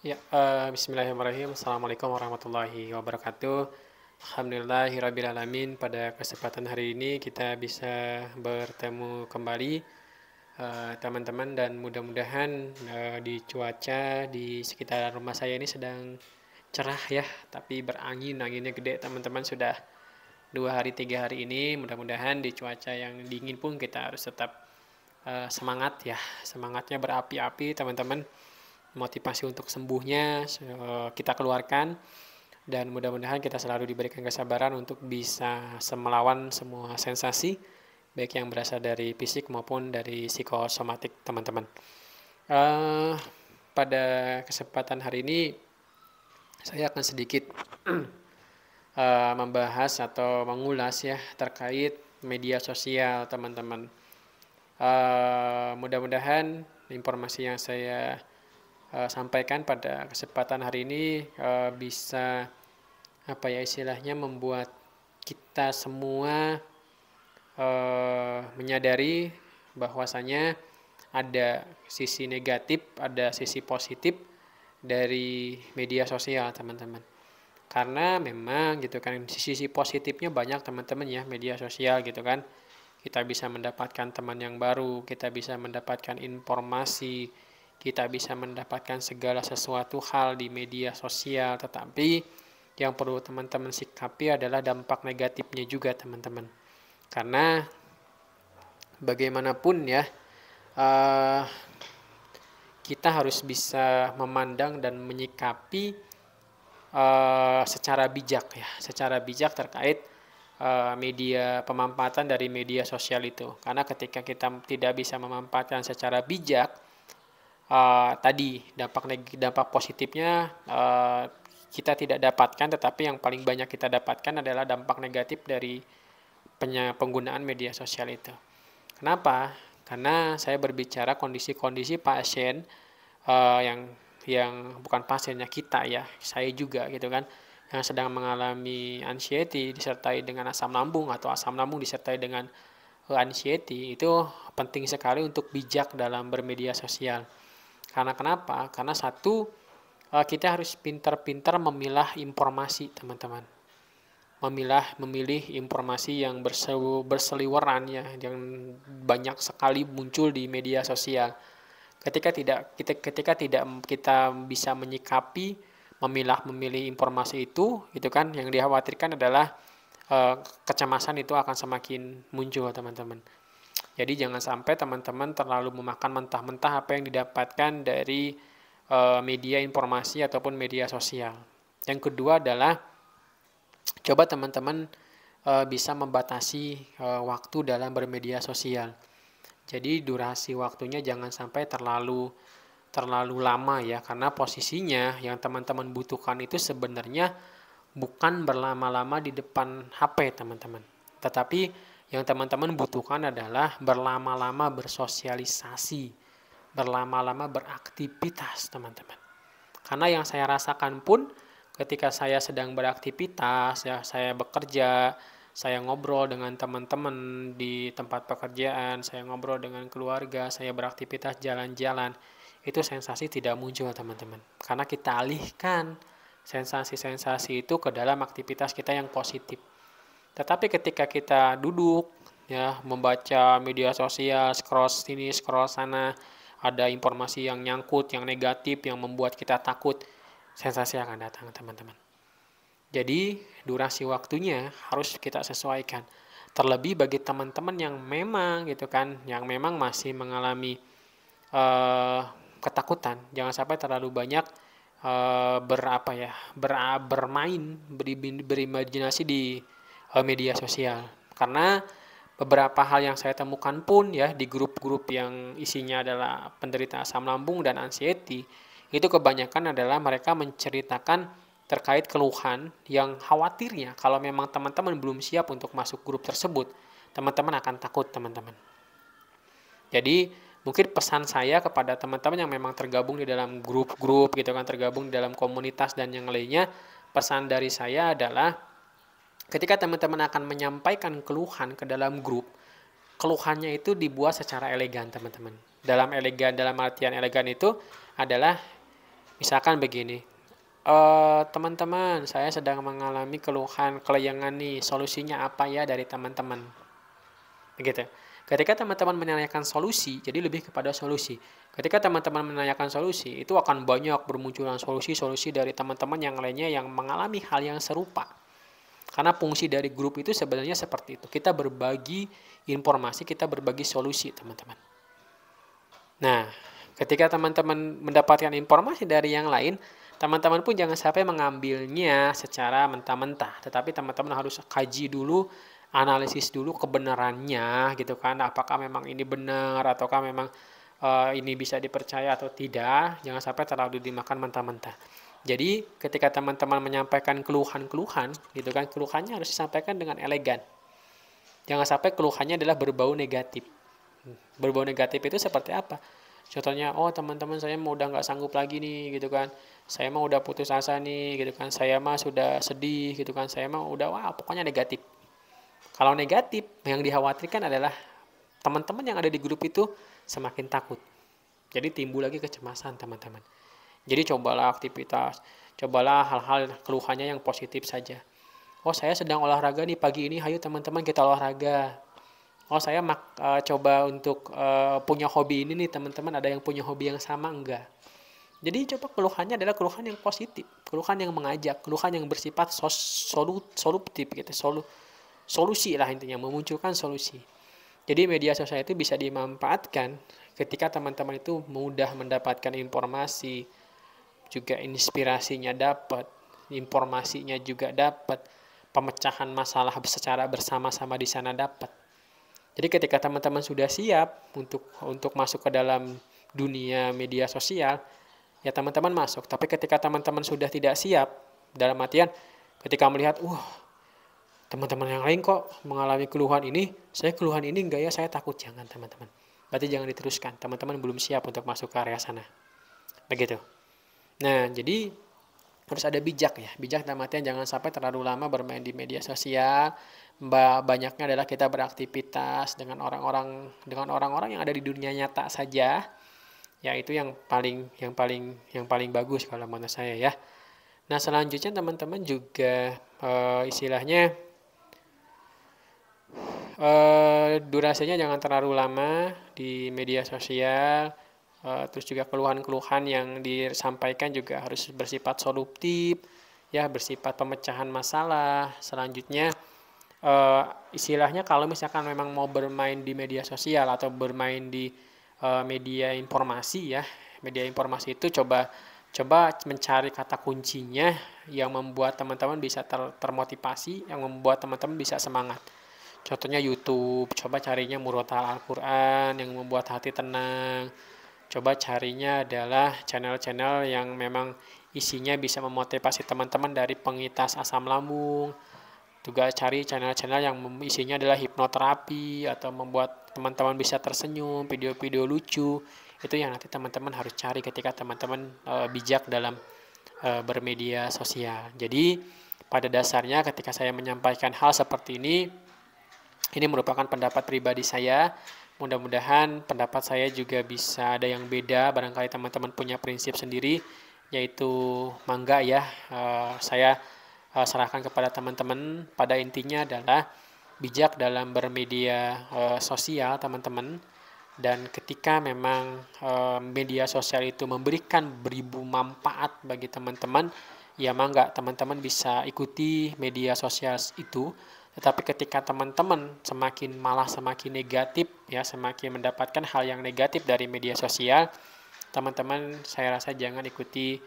Ya, bismillahirrahmanirrahim. Assalamualaikum warahmatullahi wabarakatuh. Alhamdulillahirrabbilalamin. Pada kesempatan hari ini kita bisa bertemu kembali teman-teman, dan mudah-mudahan di cuaca di sekitar rumah saya ini sedang cerah ya, tapi berangin, anginnya gede teman-teman. Sudah 2 hari 3 hari ini, mudah-mudahan di cuaca yang dingin pun kita harus tetap semangat ya, semangatnya berapi-api teman-teman. Motivasi untuk sembuhnya kita keluarkan, dan mudah-mudahan kita selalu diberikan kesabaran untuk bisa melawan semua sensasi baik yang berasal dari fisik maupun dari psikosomatik teman-teman. Uh, Pada kesempatan hari ini saya akan sedikit membahas atau mengulas ya terkait media sosial teman-teman. Mudah-mudahan informasi yang saya sampaikan pada kesempatan hari ini bisa apa ya istilahnya membuat kita semua menyadari bahwasanya ada sisi negatif, ada sisi positif dari media sosial teman-teman. Karena memang gitu kan sisi positifnya banyak teman-teman ya, media sosial gitu kan. Kita bisa mendapatkan teman yang baru, kita bisa mendapatkan informasi, kita bisa mendapatkan segala sesuatu hal di media sosial. Tetapi yang perlu teman-teman sikapi adalah dampak negatifnya juga teman-teman. Karena bagaimanapun ya, kita harus bisa memandang dan menyikapi secara bijak ya, secara bijak terkait media pemanfaatan dari media sosial itu. Karena ketika kita tidak bisa memanfaatkan secara bijak, tadi dampak positifnya kita tidak dapatkan, tetapi yang paling banyak kita dapatkan adalah dampak negatif dari penggunaan media sosial itu. Kenapa? Karena saya berbicara kondisi-kondisi pasien yang bukan pasiennya kita ya, saya juga gitu kan, yang sedang mengalami anxiety disertai dengan asam lambung, atau asam lambung disertai dengan anxiety. Itu penting sekali untuk bijak dalam bermedia sosial. Karena kenapa? Karena satu, kita harus pintar-pintar memilah informasi teman-teman. Memilih informasi yang berseliweran ya, yang banyak sekali muncul di media sosial. Ketika tidak kita bisa menyikapi, memilih informasi itu kan, yang dikhawatirkan adalah kecemasan itu akan semakin muncul teman-teman. Jadi jangan sampai teman-teman terlalu memakan mentah-mentah apa yang didapatkan dari media informasi ataupun media sosial. Yang kedua adalah coba teman-teman bisa membatasi waktu dalam bermedia sosial. Jadi durasi waktunya jangan sampai terlalu lama ya, karena posisinya yang teman-teman butuhkan itu sebenarnya bukan berlama-lama di depan HP teman-teman. Tetapi yang teman-teman butuhkan adalah berlama-lama bersosialisasi, berlama-lama beraktivitas teman-teman. Karena yang saya rasakan pun ketika saya sedang beraktivitas, ya, saya bekerja, saya ngobrol dengan teman-teman di tempat pekerjaan, saya ngobrol dengan keluarga, saya beraktivitas jalan-jalan, itu sensasi tidak muncul teman-teman. Karena kita alihkan sensasi-sensasi itu ke dalam aktivitas kita yang positif. Tetapi ketika kita duduk, ya, membaca media sosial, scroll sini, scroll sana, ada informasi yang nyangkut, yang negatif, yang membuat kita takut, sensasi akan datang teman-teman. Jadi durasi waktunya harus kita sesuaikan. Terlebih bagi teman-teman yang memang gitu kan, yang memang masih mengalami ketakutan, jangan sampai terlalu banyak bermain, berimajinasi di media sosial. Karena beberapa hal yang saya temukan pun ya di grup-grup yang isinya adalah penderita asam lambung dan anxiety, itu kebanyakan adalah mereka menceritakan terkait keluhan yang khawatirnya kalau memang teman-teman belum siap untuk masuk grup tersebut, teman-teman akan takut teman-teman. Jadi mungkin pesan saya kepada teman-teman yang memang tergabung di dalam grup-grup gitu kan, tergabung di dalam komunitas dan yang lainnya, pesan dari saya adalah ketika teman-teman akan menyampaikan keluhan ke dalam grup, keluhannya itu dibuat secara elegan teman-teman. Dalam artian elegan itu adalah Misalkan begini, teman-teman, saya sedang mengalami keluhan kelayangan nih, solusinya apa ya dari teman-teman? Begitu. Ketika teman-teman menanyakan solusi, jadi lebih kepada solusi. Ketika teman-teman menanyakan solusi, itu akan banyak bermunculan solusi-solusi dari teman-teman yang lainnya yang mengalami hal yang serupa. Karena fungsi dari grup itu sebenarnya seperti itu. Kita berbagi informasi, kita berbagi solusi, teman-teman. Nah, ketika teman-teman mendapatkan informasi dari yang lain, teman-teman pun jangan sampai mengambilnya secara mentah-mentah, tetapi teman-teman harus kaji dulu, analisis dulu kebenarannya gitu kan, apakah memang ini benar ataukah memang ini bisa dipercaya atau tidak. Jangan sampai terlalu dimakan mentah-mentah. Jadi ketika teman-teman menyampaikan keluhan-keluhan gitu kan, keluhannya harus disampaikan dengan elegan. Jangan sampai keluhannya adalah berbau negatif. Berbau negatif itu seperti apa? Contohnya, oh teman-teman saya mau udah nggak sanggup lagi nih gitu kan, saya mah udah putus asa nih gitu kan, saya mah sudah sedih gitu kan, saya mah udah wah pokoknya negatif. Kalau negatif, yang dikhawatirkan adalah teman-teman yang ada di grup itu semakin takut. Jadi timbul lagi kecemasan teman-teman. Jadi cobalah aktivitas, cobalah hal-hal keluhannya yang positif saja. Oh saya sedang olahraga nih pagi ini, ayo teman-teman kita olahraga. Oh saya coba untuk punya hobi ini nih teman-teman, ada yang punya hobi yang sama enggak? Jadi coba keluhannya adalah keluhan yang positif, keluhan yang mengajak, keluhan yang bersifat solutif gitu, solusi lah intinya, memunculkan solusi. Jadi media sosial itu bisa dimanfaatkan ketika teman-teman itu mudah mendapatkan informasi, juga inspirasinya dapat, informasinya juga dapat, pemecahan masalah secara bersama-sama di sana dapat. Jadi ketika teman-teman sudah siap untuk masuk ke dalam dunia media sosial, ya teman-teman masuk. Tapi ketika teman-teman sudah tidak siap, dalam artian ketika melihat, teman-teman yang lain kok mengalami keluhan ini, saya keluhan ini enggak ya, saya takut. Jangan teman-teman. Berarti jangan diteruskan. Teman-teman belum siap untuk masuk ke area sana. Begitu. Nah, jadi harus ada bijak ya. Bijak dalam artian jangan sampai terlalu lama bermain di media sosial. Banyaknya adalah kita beraktivitas dengan orang-orang yang ada di dunia nyata saja. Ya itu yang paling bagus kalau menurut saya ya. Nah, selanjutnya teman-teman juga istilahnya durasinya jangan terlalu lama di media sosial. Terus juga keluhan-keluhan yang disampaikan juga harus bersifat solutif, ya bersifat pemecahan masalah. Selanjutnya istilahnya kalau misalkan memang mau bermain di media sosial atau bermain di media informasi ya, media informasi itu coba mencari kata kuncinya yang membuat teman-teman bisa termotivasi, yang membuat teman-teman bisa semangat. Contohnya YouTube, coba carinya murotal Al-Quran yang membuat hati tenang. Coba carinya adalah channel-channel yang memang isinya bisa memotivasi teman-teman dari pengitas asam lambung. Juga cari channel-channel yang isinya adalah hipnoterapi atau membuat teman-teman bisa tersenyum, video-video lucu. Itu yang nanti teman-teman harus cari ketika teman-teman bijak dalam bermedia sosial. Jadi pada dasarnya ketika saya menyampaikan hal seperti ini merupakan pendapat pribadi saya. Mudah-mudahan pendapat saya juga bisa ada yang beda, barangkali teman-teman punya prinsip sendiri, yaitu mangga ya, saya serahkan kepada teman-teman. Pada intinya adalah bijak dalam bermedia sosial teman-teman, dan ketika memang media sosial itu memberikan beribu manfaat bagi teman-teman, ya mangga teman-teman bisa ikuti media sosial itu. Tetapi ketika teman-teman semakin negatif ya, semakin mendapatkan hal yang negatif dari media sosial, teman-teman saya rasa jangan ikuti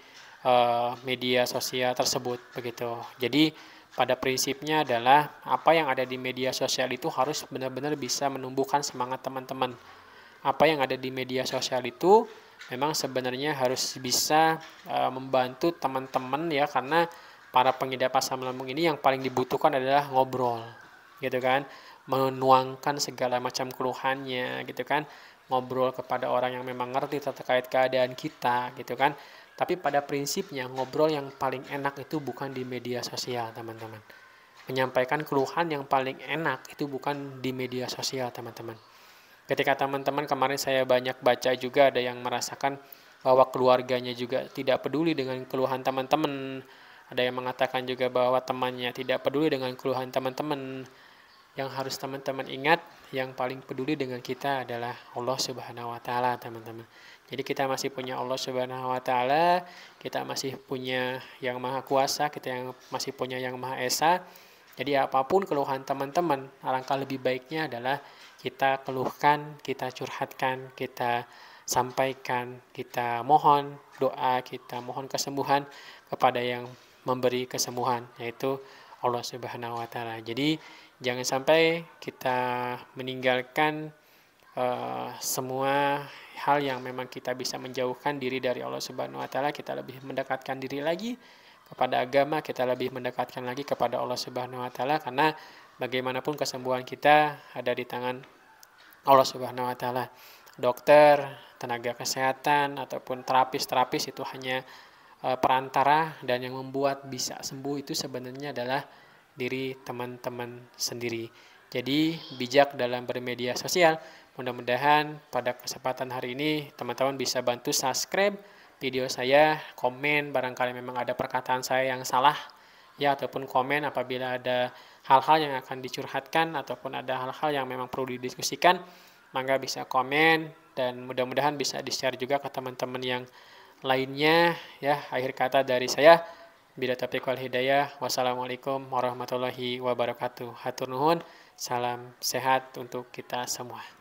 media sosial tersebut begitu. Jadi pada prinsipnya adalah apa yang ada di media sosial itu harus benar-benar bisa menumbuhkan semangat teman-teman. Apa yang ada di media sosial itu memang sebenarnya harus bisa membantu teman-teman ya, karena para pengidap asam lambung ini yang paling dibutuhkan adalah ngobrol gitu kan, menuangkan segala macam keluhannya gitu kan, ngobrol kepada orang yang memang ngerti terkait keadaan kita gitu kan. Tapi pada prinsipnya ngobrol yang paling enak itu bukan di media sosial teman-teman. Menyampaikan keluhan yang paling enak itu bukan di media sosial teman-teman. Ketika teman-teman kemarin saya banyak baca juga ada yang merasakan bahwa keluarganya juga tidak peduli dengan keluhan teman-teman. Ada yang mengatakan juga bahwa temannya tidak peduli dengan keluhan teman-teman. Yang harus teman-teman ingat, yang paling peduli dengan kita adalah Allah Subhanahu wa taala, teman-teman. Jadi kita masih punya Allah Subhanahu wa taala, kita masih punya Yang Maha Kuasa, kita yang masih punya Yang Maha Esa. Jadi apapun keluhan teman-teman, alangkah lebih baiknya adalah kita keluhkan, kita curhatkan, kita sampaikan, kita mohon doa, kita mohon kesembuhan kepada yang memberi kesembuhan, yaitu Allah Subhanahu wa taala. Jadi jangan sampai kita meninggalkan semua hal yang memang kita bisa menjauhkan diri dari Allah Subhanahu wa taala, kita lebih mendekatkan diri lagi kepada agama, kita lebih mendekatkan lagi kepada Allah Subhanahu wa taala, karena bagaimanapun kesembuhan kita ada di tangan Allah Subhanahu wa taala. Dokter, tenaga kesehatan ataupun terapis itu hanya perantara, dan yang membuat bisa sembuh itu sebenarnya adalah diri teman-teman sendiri. Jadi bijak dalam bermedia sosial. Mudah-mudahan pada kesempatan hari ini teman-teman bisa bantu subscribe video saya, komen barangkali memang ada perkataan saya yang salah ya, ataupun komen apabila ada hal-hal yang akan dicurhatkan ataupun ada hal-hal yang memang perlu didiskusikan, maka bisa komen dan mudah-mudahan bisa di-share juga ke teman-teman yang lainnya ya. Akhir kata dari saya, bila taufiq wal hidayah. Wassalamualaikum warahmatullahi wabarakatuh. Hatur nuhun, salam sehat untuk kita semua.